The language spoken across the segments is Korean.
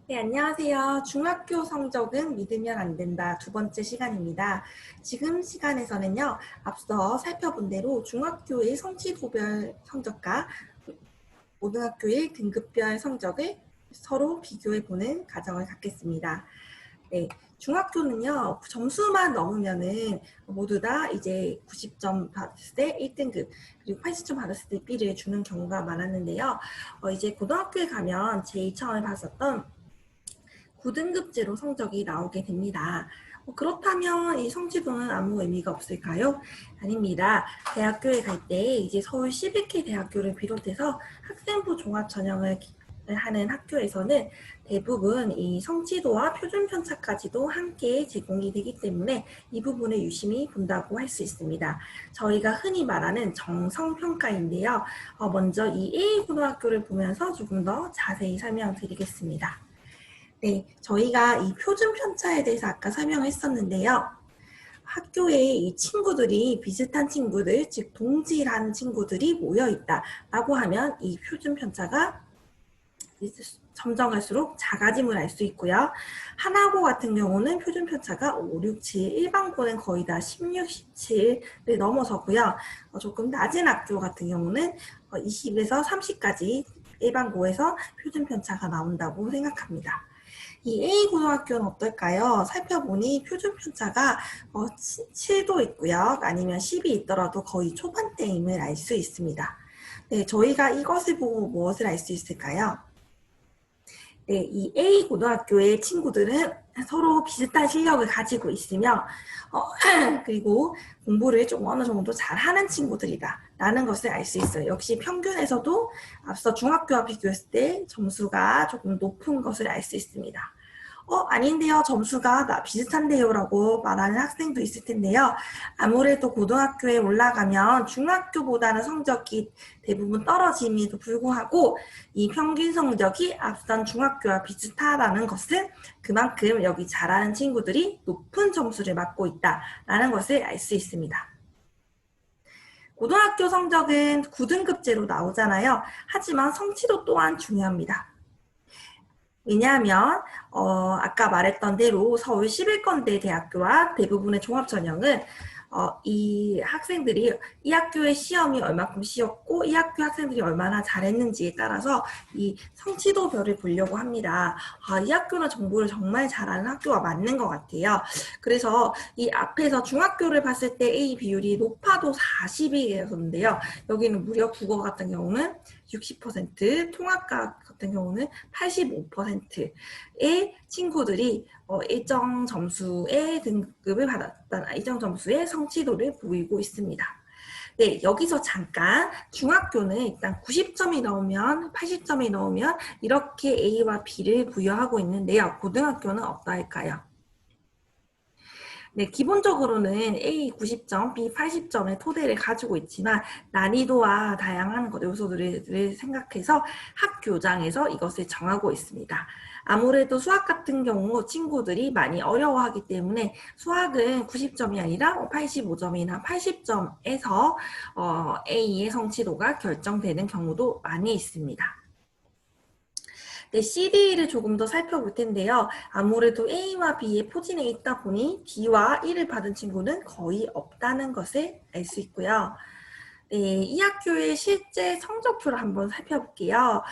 네, 안녕하세요. 중학교 성적은 믿으면 안 된다. 두 번째 시간입니다. 지금 시간에서는요, 앞서 살펴본 대로 중학교의 성취도별 성적과 고등학교의 등급별 성적을 서로 비교해보는 과정을 갖겠습니다. 네, 중학교는요, 점수만 넘으면은 모두 다 이제 90점 받았을 때 1등급, 그리고 80점 받았을 때 B를 주는 경우가 많았는데요. 이제 고등학교에 가면 제일 처음에 봤었던 9등급제로 성적이 나오게 됩니다. 그렇다면 이 성취도는 아무 의미가 없을까요? 아닙니다. 대학교에 갈 때 이제 서울 11개 대학교를 비롯해서 학생부 종합 전형을 하는 학교에서는 대부분 이 성취도와 표준 편차까지도 함께 제공이 되기 때문에 이 부분을 유심히 본다고 할 수 있습니다. 저희가 흔히 말하는 정성평가인데요. 먼저 이 A고등학교를 보면서 조금 더 자세히 설명드리겠습니다. 네, 저희가 이 표준 편차에 대해서 아까 설명했었는데요. 학교에 이 친구들이 비슷한 친구들, 즉 동질한 친구들이 모여 있다라고 하면 이 표준 편차가 점점 갈수록 작아짐을 알 수 있고요. 하나고 같은 경우는 표준 편차가 5, 6, 7, 일반고는 거의 다 16, 17을 넘어서고요. 조금 낮은 학교 같은 경우는 20에서 30까지 일반고에서 표준 편차가 나온다고 생각합니다. 이 A고등학교는 어떨까요? 살펴보니 표준 편차가 7도 있고요. 아니면 10이 있더라도 거의 초반대임을 알 수 있습니다. 네, 저희가 이것을 보고 무엇을 알 수 있을까요? 네, 이 A고등학교의 친구들은 서로 비슷한 실력을 가지고 있으며 그리고 공부를 좀 어느 정도 잘하는 친구들이다 라는 것을 알 수 있어요. 역시 평균에서도 앞서 중학교와 비교했을 때 점수가 조금 높은 것을 알 수 있습니다. 아닌데요. 점수가 비슷한데요. 라고 말하는 학생도 있을 텐데요. 아무래도 고등학교에 올라가면 중학교보다는 성적이 대부분 떨어짐에도 불구하고 이 평균 성적이 앞선 중학교와 비슷하다는 것은 그만큼 여기 잘하는 친구들이 높은 점수를 받고 있다라는 것을 알 수 있습니다. 고등학교 성적은 9등급제로 나오잖아요. 하지만 성취도 또한 중요합니다. 왜냐하면 아까 말했던 대로 서울 11건대 대학교와 대부분의 종합전형은 이 학생들이 이 학교의 시험이 얼마큼 쉬웠고 이 학교 학생들이 얼마나 잘했는지에 따라서 이 성취도별을 보려고 합니다. 이 학교는 정보를 정말 잘하는 학교가 맞는 것 같아요. 그래서 이 앞에서 중학교를 봤을 때 A 비율이 높아도 40이었는데요. 여기는 무려 국어 같은 경우는 60%, 통합과 같은 경우는 85%의 친구들이 일정 점수의 등급을 받았다, 일정 점수의 성취도를 보이고 있습니다. 네, 여기서 잠깐 중학교는 일단 90점이 나오면 80점이 나오면 이렇게 A와 B를 부여하고 있는데요. 고등학교는 어떠할까요? 네, 기본적으로는 A 90점, B 80점의 토대를 가지고 있지만 난이도와 다양한 요소들을 생각해서 학교장에서 이것을 정하고 있습니다. 아무래도 수학 같은 경우 친구들이 많이 어려워하기 때문에 수학은 90점이 아니라 85점이나 80점에서 A의 성취도가 결정되는 경우도 많이 있습니다. 네, CD를 조금 더 살펴볼 텐데요. 아무래도 A와 B의 포진에 있다 보니 D와 1을 받은 친구는 거의 없다는 것을 알 수 있고요. 네, 이 학교의 실제 성적표를 한번 살펴볼게요.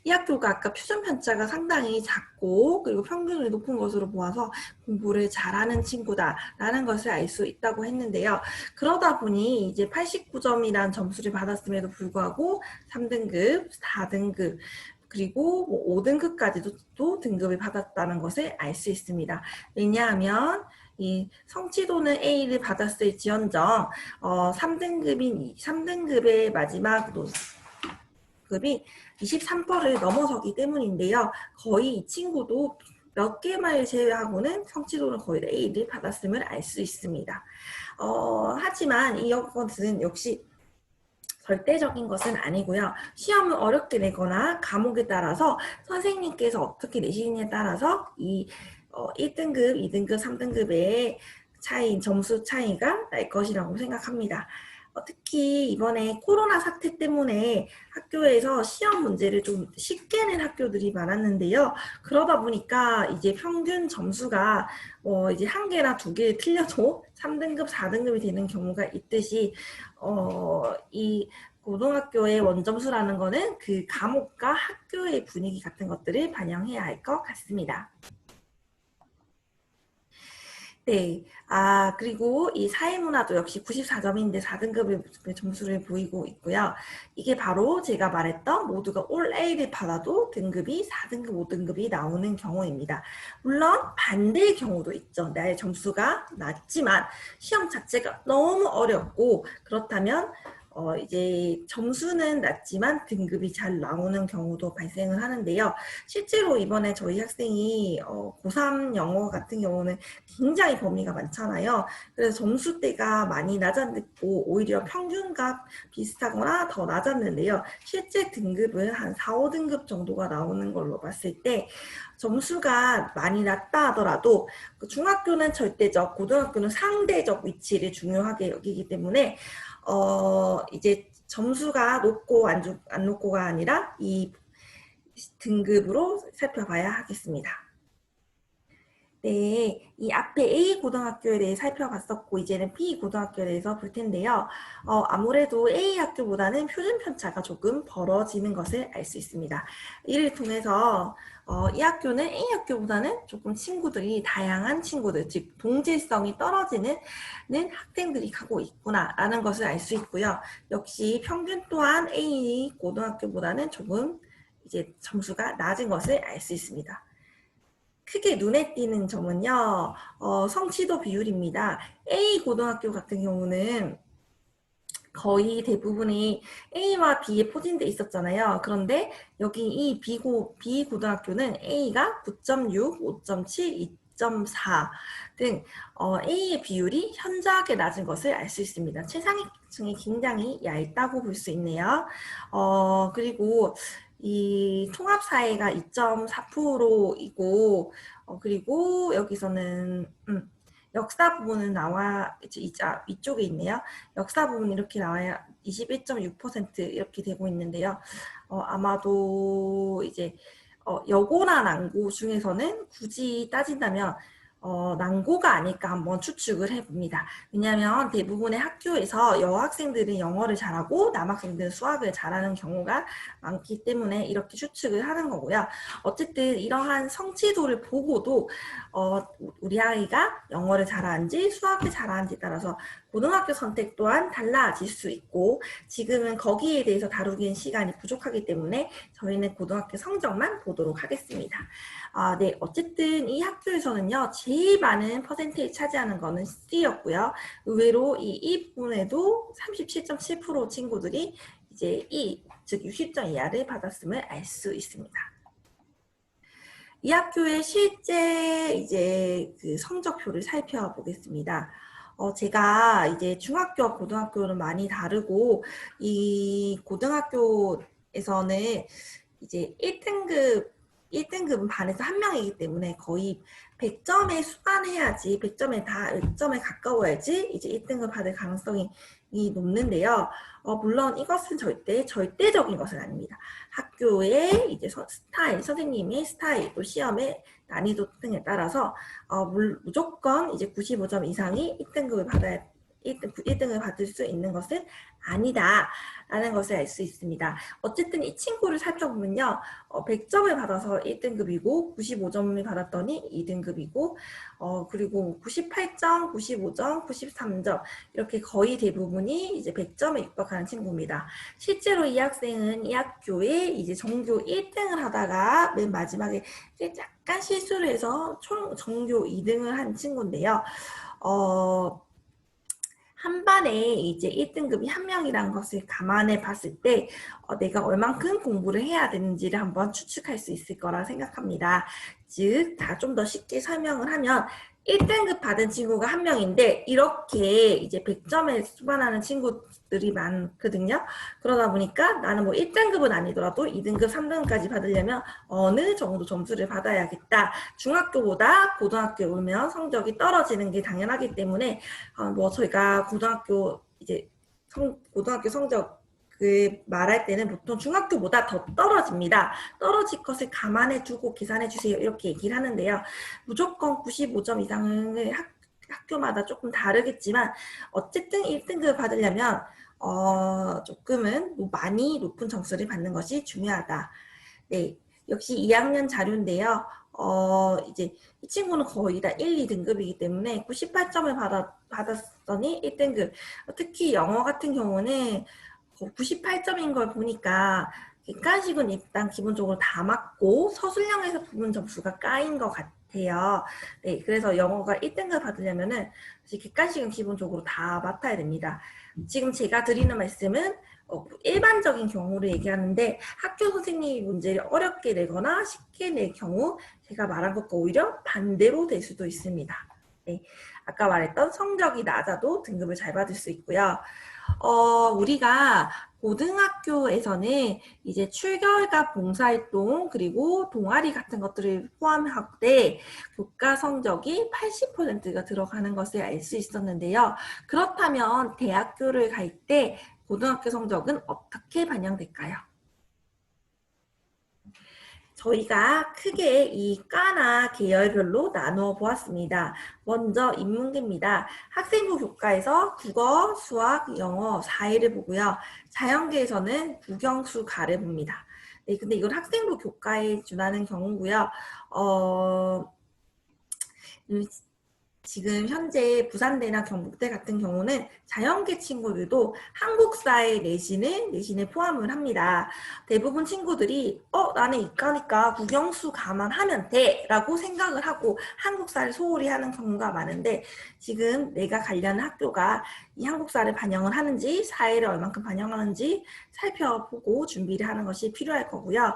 이 학교가 아까 표준 편차가 상당히 작고 그리고 평균이 높은 것으로 보아서 공부를 잘하는 친구다라는 것을 알 수 있다고 했는데요. 그러다 보니 이제 89점이라는 점수를 받았음에도 불구하고 3등급, 4등급, 그리고 뭐 5등급까지도 또 등급을 받았다는 것을 알 수 있습니다. 왜냐하면 이 성취도는 A를 받았을지언정 3등급의 마지막 급이 23%를 넘어서기 때문인데요. 거의 이 친구도 몇 개만을 제외하고는 성취도는 거의 A를 받았음을 알 수 있습니다. 하지만 이것은 역시 절대적인 것은 아니고요. 시험을 어렵게 내거나 과목에 따라서 선생님께서 어떻게 내시느냐에 따라서 이 1등급, 2등급, 3등급의 차이, 점수 차이가 날 것이라고 생각합니다. 특히 이번에 코로나 사태 때문에 학교에서 시험 문제를 좀 쉽게 낸 학교들이 많았는데요. 그러다 보니까 이제 평균 점수가 이제 한 개나 두 개 틀려도 3등급, 4등급이 되는 경우가 있듯이 이 고등학교의 원점수라는 거는 그 과목과 학교의 분위기 같은 것들을 반영해야 할 것 같습니다. 네. 그리고 이 사회문화도 역시 94점인데 4등급의 점수를 보이고 있고요. 이게 바로 제가 말했던 모두가 올 A를 받아도 등급이 4등급, 5등급이 나오는 경우입니다. 물론 반대의 경우도 있죠. 나의 점수가 낮지만 시험 자체가 너무 어렵고 그렇다면 이제 점수는 낮지만 등급이 잘 나오는 경우도 발생을 하는데요. 실제로 이번에 저희 학생이 고3 영어 같은 경우는 굉장히 범위가 많잖아요. 그래서 점수대가 많이 낮았고 오히려 평균과 비슷하거나 더 낮았는데요. 실제 등급은 한 4, 5등급 정도가 나오는 걸로 봤을 때 점수가 많이 낮다 하더라도 중학교는 절대적, 고등학교는 상대적 위치를 중요하게 여기기 때문에 이제 점수가 높고 안 높고가 아니라 이 등급으로 살펴봐야 하겠습니다. 네, 이 앞에 A 고등학교에 대해 살펴봤었고 이제는 B 고등학교에 대해서 볼 텐데요. 아무래도 A 학교보다는 표준 편차가 조금 벌어지는 것을 알 수 있습니다. 이를 통해서 이 학교는 A 학교보다는 조금 친구들이 다양한 친구들, 즉 동질성이 떨어지는 학생들이 가고 있구나라는 것을 알 수 있고요. 역시 평균 또한 A 고등학교보다는 조금 이제 점수가 낮은 것을 알 수 있습니다. 크게 눈에 띄는 점은요, 성취도 비율입니다. A 고등학교 같은 경우는 거의 대부분이 A와 B에 포진돼 있었잖아요. 그런데 여기 이 B 고등학교는 A가 9.6, 5.7, 2.4 등 A의 비율이 현저하게 낮은 것을 알 수 있습니다. 최상위층이 굉장히 얇다고 볼 수 있네요. 그리고 이 통합사회가 2.4%이고 그리고 여기서는 역사 부분은 이쪽에 있네요. 역사 부분 이렇게 나와야 21.6% 이렇게 되고 있는데요. 아마도 이제 여고나 난고 중에서는 굳이 따진다면 난고가 아닐까 한번 추측을 해봅니다. 왜냐하면 대부분의 학교에서 여학생들은 영어를 잘하고 남학생들은 수학을 잘하는 경우가 많기 때문에 이렇게 추측을 하는 거고요. 어쨌든 이러한 성취도를 보고도 우리 아이가 영어를 잘하는지 수학을 잘하는지 따라서 고등학교 선택 또한 달라질 수 있고 지금은 거기에 대해서 다루기엔 시간이 부족하기 때문에 저희는 고등학교 성적만 보도록 하겠습니다. 네, 어쨌든 이 학교에서는요, 제일 많은 퍼센테이지 차지하는 거는 C였고요. 의외로 이 부분에도 37.7% 친구들이 이제 즉 60점 이하를 받았음을 알 수 있습니다. 이 학교의 실제 이제 그 성적표를 살펴보겠습니다. 제가 이제 중학교와 고등학교는 많이 다르고 이 고등학교에서는 이제 1등급은 반에서 한 명이기 때문에 거의 100점에 수반해야지 100점에 가까워야지 이제 1등급 받을 가능성이 높는데요. 물론 이것은 절대적인 것은 아닙니다. 학교의 이제 선생님의 스타일, 또 시험의 난이도 등에 따라서 무조건 이제 95점 이상이 1등을 받을 수 있는 것은 아니다라는 것을 알 수 있습니다. 어쨌든 이 친구를 살펴보면요. 100점을 받아서 1등급이고 95점을 받았더니 2등급이고 그리고 98점, 95점, 93점 이렇게 거의 대부분이 이제 100점에 육박하는 친구입니다. 실제로 이 학생은 이 학교에 이제 전교 1등을 하다가 맨 마지막에 약간 실수를 해서 총 전교 2등을 한 친구인데요. 한 반에 이제 1등급이 한 명이라는 것을 감안해 봤을 때 내가 얼만큼 공부를 해야 되는지를 한번 추측할 수 있을 거라 생각합니다. 즉, 다 좀 더 쉽게 설명을 하면 1등급 받은 친구가 한 명인데 이렇게 이제 100점에 수반하는 친구들이 많거든요. 그러다 보니까 나는 뭐 1등급은 아니더라도 2등급, 3등급까지 받으려면 어느 정도 점수를 받아야겠다. 중학교보다 고등학교에 오면 성적이 떨어지는 게 당연하기 때문에 뭐 저희가 고등학교 이제 고등학교 성적을 말할 때는 보통 중학교보다 더 떨어집니다. 떨어질 것을 감안해 두고 계산해 주세요. 이렇게 얘기를 하는데요. 무조건 95점 이상을 학교마다 조금 다르겠지만 어쨌든 1등급을 받으려면 조금은 많이 높은 점수를 받는 것이 중요하다. 네, 역시 2학년 자료인데요. 이제 이 친구는 거의 다 1, 2등급이기 때문에 98점을 받았더니 1등급. 특히 영어 같은 경우는 98점인 걸 보니까 객관식은 일단 기본적으로 다 맞고 서술형에서 부분 점수가 까인 것 같아요. 네, 그래서 영어가 1등급 받으려면은 객관식은 기본적으로 다 맡아야 됩니다. 지금 제가 드리는 말씀은 일반적인 경우를 얘기하는데 학교 선생님이 문제를 어렵게 내거나 쉽게 낼 경우 제가 말한 것과 오히려 반대로 될 수도 있습니다. 네, 아까 말했던 성적이 낮아도 등급을 잘 받을 수 있고요. 우리가 고등학교에서는 이제 출결과 봉사활동 그리고 동아리 같은 것들을 포함할 때 교과 성적이 80%가 들어가는 것을 알 수 있었는데요. 그렇다면 대학교를 갈 때 고등학교 성적은 어떻게 반영될까요? 저희가 크게 이 과나 계열별로 나누어 보았습니다. 먼저 인문계입니다. 학생부 교과에서 국어, 수학, 영어 4일을 보고요. 자연계에서는 국영수 가를 봅니다. 네, 근데 이건 학생부 교과에 준하는 경우고요. 지금 현재 부산대나 경북대 같은 경우는 자연계 친구들도 한국사의 내신을 포함을 합니다. 대부분 친구들이 나는 이과니까 국영수 감안하면 돼 라고 생각을 하고 한국사를 소홀히 하는 경우가 많은데 지금 내가 가려는 학교가 이 한국사를 반영을 하는지 사회를 얼만큼 반영하는지 살펴보고 준비를 하는 것이 필요할 거고요.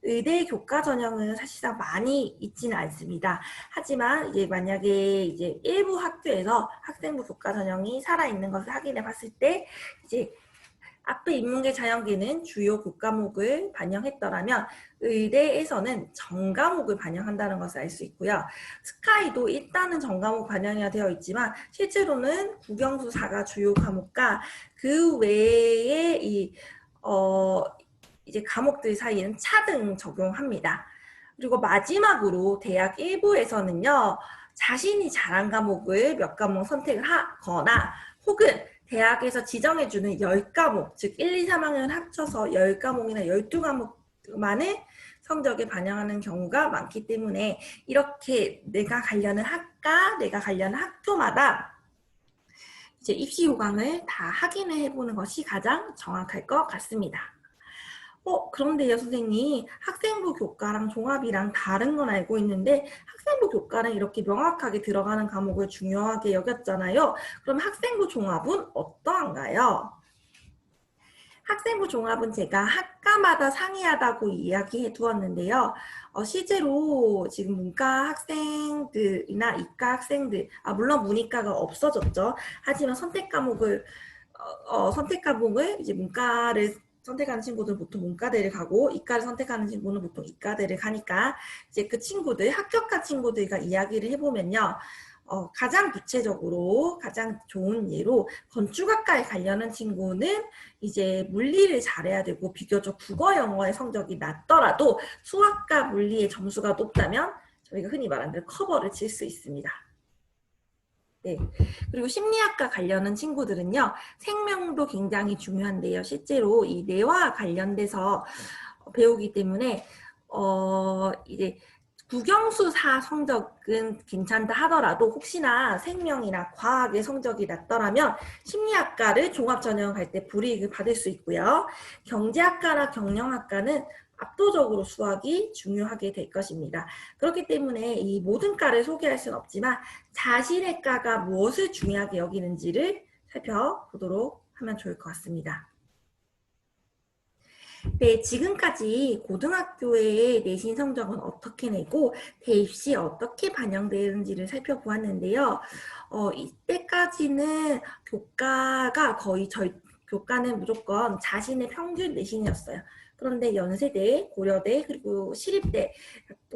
의대 교과 전형은 사실상 많이 있지는 않습니다. 하지만 이제 만약에 이제 일부 학교에서 학생부 교과 전형이 살아있는 것을 확인해 봤을 때 이제 앞에 인문계 자연계는 주요 교과목을 반영했더라면 의대에서는 전과목을 반영한다는 것을 알 수 있고요. 스카이도 일단은 전과목 반영이 되어 있지만 실제로는 국영수사가 주요 과목과 그 외에 이제 과목들 사이에는 차등 적용합니다. 그리고 마지막으로 대학 1부에서는요. 자신이 잘한 과목을 몇 과목 선택을 하거나 혹은 대학에서 지정해주는 10과목, 즉 1, 2, 3학년 합쳐서 10과목이나 12과목만을 성적에 반영하는 경우가 많기 때문에 이렇게 내가 가려는 학과, 내가 가려는 학교마다 이제 입시 요강을 다 확인을 해보는 것이 가장 정확할 것 같습니다. 그런데요, 선생님. 학생부 교과랑 종합이랑 다른 건 알고 있는데 학생부 교과는 이렇게 명확하게 들어가는 과목을 중요하게 여겼잖아요. 그럼 학생부 종합은 어떠한가요? 학생부 종합은 제가 학과마다 상이하다고 이야기해 두었는데요. 실제로 지금 문과 학생들이나 이과 학생들, 물론 문이과가 없어졌죠. 하지만 선택 과목을 이제 문과를 선택하는 친구들은 보통 문과대를 가고 이과를 선택하는 친구는 보통 이과대를 가니까 이제 그 친구들, 합격한 친구들과 이야기를 해보면요. 가장 구체적으로 가장 좋은 예로 건축학과에 가려는 친구는 이제 물리를 잘해야 되고 비교적 국어 영어의 성적이 낮더라도 수학과 물리의 점수가 높다면 저희가 흔히 말하는 커버를 칠 수 있습니다. 네. 그리고 심리학과 관련한 친구들은요, 생명도 굉장히 중요한데요. 실제로 이 뇌와 관련돼서 배우기 때문에, 이제 국영수사 성적은 괜찮다 하더라도 혹시나 생명이나 과학의 성적이 낮더라면 심리학과를 종합전형 갈 때 불이익을 받을 수 있고요. 경제학과나 경영학과는 압도적으로 수학이 중요하게 될 것입니다. 그렇기 때문에 이 모든 과를 소개할 수는 없지만 자신의 과가 무엇을 중요하게 여기는지를 살펴보도록 하면 좋을 것 같습니다. 네, 지금까지 고등학교의 내신 성적은 어떻게 내고 대입시 어떻게 반영되는지를 살펴보았는데요. 이때까지는 교과는 무조건 자신의 평균 내신이었어요. 그런데 연세대, 고려대, 그리고 시립대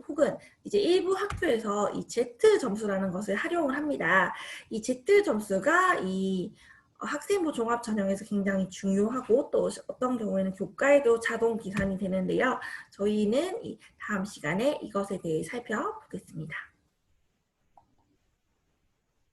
혹은 이제 일부 학교에서 이 Z 점수라는 것을 활용을 합니다. 이 Z 점수가 학생부 종합 전형에서 굉장히 중요하고 또 어떤 경우에는 교과에도 자동 기산이 되는데요. 저희는 다음 시간에 이것에 대해 살펴보겠습니다.